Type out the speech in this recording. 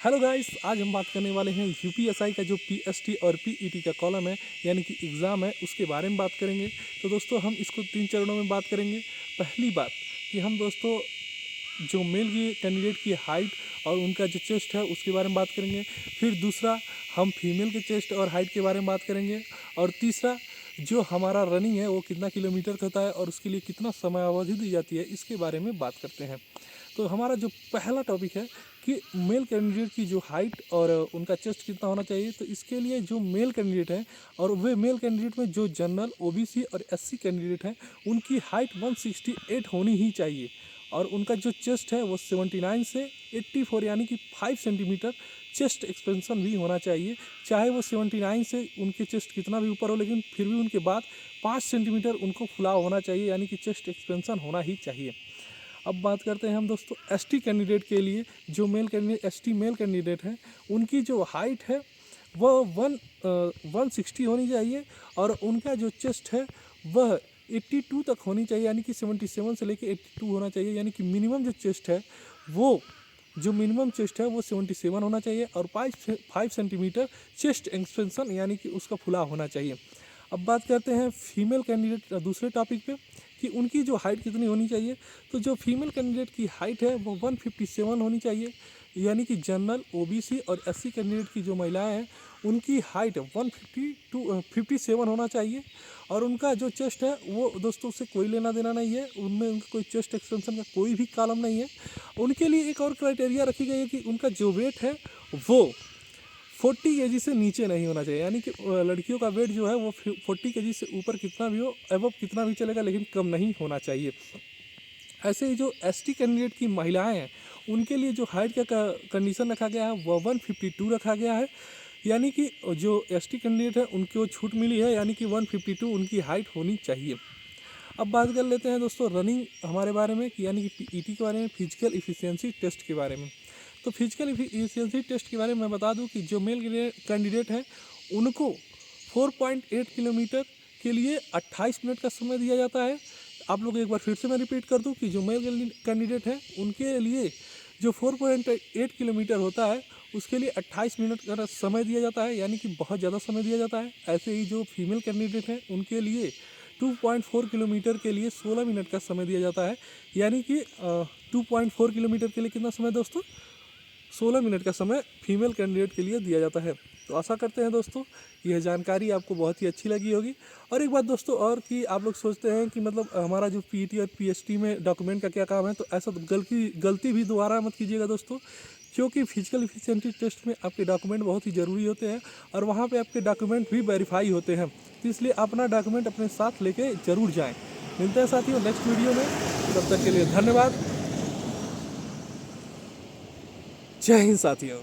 Hello guys, आज हम बात करने वाले हैं यूपीएसआई का जो पीएसटी और पीईटी का कॉलम है यानी कि एग्ज़ाम है उसके बारे में बात करेंगे। तो दोस्तों हम इसको 3 चरणों में बात करेंगे। पहली बात कि हम दोस्तों जो मेल की कैंडिडेट की हाइट और उनका जो चेस्ट है उसके बारे में बात करेंगे। फिर दूसरा हम फीमेल के चेस्ट और हाइट के बारे में बात करेंगे। और तीसरा जो हमारा रनिंग है वो कितना किलोमीटर का होता है और उसके लिए कितना समय अवधि दी जाती है, इसके बारे में बात करते हैं। तो हमारा जो पहला टॉपिक है कि मेल कैंडिडेट की जो हाइट और उनका चेस्ट कितना होना चाहिए। तो इसके लिए जो मेल कैंडिडेट हैं और वे मेल कैंडिडेट में जो जनरल ओबीसी और एससी कैंडिडेट हैं उनकी हाइट 168 होनी ही चाहिए और उनका जो चेस्ट है वो 79 से 84 यानी कि 5 सेंटीमीटर चेस्ट एक्सपेंशन भी होना चाहिए। चाहे वो 79 से उनके चेस्ट कितना भी ऊपर हो लेकिन फिर भी उनके बाद 5 सेंटीमीटर उनको फुलाव होना चाहिए यानी कि चेस्ट एक्सपेंशन होना ही चाहिए। अब बात करते हैं हम दोस्तों एसटी कैंडिडेट के लिए। जो एसटी मेल कैंडिडेट हैं उनकी जो हाइट है वह 160 होनी चाहिए और उनका जो चेस्ट है वह 82 तक होनी चाहिए यानी कि 77 से लेके 82 होना चाहिए। यानी कि मिनिमम जो चेस्ट है वो जो मिनिमम चेस्ट है वो 77 होना चाहिए और 5 सेंटीमीटर चेस्ट एक्सपेंशन यानी कि उसका फुला होना चाहिए। अब बात करते हैं फीमेल कैंडिडेट दूसरे टॉपिक पे कि उनकी जो हाइट कितनी होनी चाहिए। तो जो फीमेल कैंडिडेट की हाइट है वो 157 होनी चाहिए यानी कि जनरल ओबीसी और एससी कैंडिडेट की जो महिलाएं हैं उनकी हाइट 157 होना चाहिए और उनका जो चेस्ट है वो दोस्तों से कोई लेना देना नहीं है, उनमें उनका कोई चेस्ट एक्सटेंशन का कोई भी कॉलम नहीं है। उनके लिए एक और क्राइटेरिया रखी गई है कि उनका जो वेट है वो 40 केजी से नीचे नहीं होना चाहिए यानी कि लड़कियों का वेट जो है वो 40 केजी से ऊपर कितना भी हो, एबव कितना भी चलेगा लेकिन कम नहीं होना चाहिए। ऐसे ही जो एसटी कैंडिडेट की महिलाएं हैं उनके लिए जो हाइट का कंडीशन रखा गया है वह 152 रखा गया है यानी कि जो एसटी कैंडिडेट है उनको छूट मिली है यानी कि 152 उनकी हाइट होनी चाहिए। अब बात कर लेते हैं दोस्तों रनिंग हमारे बारे में कि यानी कि पीईटी के बारे में, फिजिकल इफिशियंसी टेस्ट के बारे में। तो फिजिकल इफिशियंसी टेस्ट के बारे में मैं बता दूं कि जो मेल कैंडिडेट हैं उनको 4.8 किलोमीटर के लिए 28 मिनट का समय दिया जाता है। आप लोग एक बार फिर से मैं रिपीट कर दूं कि जो मेल कैंडिडेट हैं उनके लिए जो 4.8 किलोमीटर होता है उसके लिए 28 मिनट का समय दिया जाता है यानी कि बहुत ज़्यादा समय दिया जाता है। ऐसे ही जो फीमेल कैंडिडेट हैं उनके लिए 2.4 किलोमीटर के लिए 16 मिनट का समय दिया जाता है यानी कि 2.4 किलोमीटर के लिए कितना समय दोस्तों, 16 मिनट का समय फीमेल कैंडिडेट के लिए दिया जाता है। तो आशा करते हैं दोस्तों यह जानकारी आपको बहुत ही अच्छी लगी होगी। और एक बात दोस्तों और कि आप लोग सोचते हैं कि मतलब हमारा जो पीईटी और पीएसटी में डॉक्यूमेंट का क्या काम है, तो ऐसा गलती भी दोबारा मत कीजिएगा दोस्तों, क्योंकि फिजिकल एफिशिएंसी टेस्ट में आपके डॉक्यूमेंट बहुत ही ज़रूरी होते हैं और वहाँ पे आपके डॉक्यूमेंट भी वेरीफाई होते हैं। तो इसलिए अपना डॉक्यूमेंट अपने साथ लेके ज़रूर जाएँ। मिलते हैं साथियों नेक्स्ट वीडियो में, तब तक के लिए धन्यवाद। जय हिंद साथियों।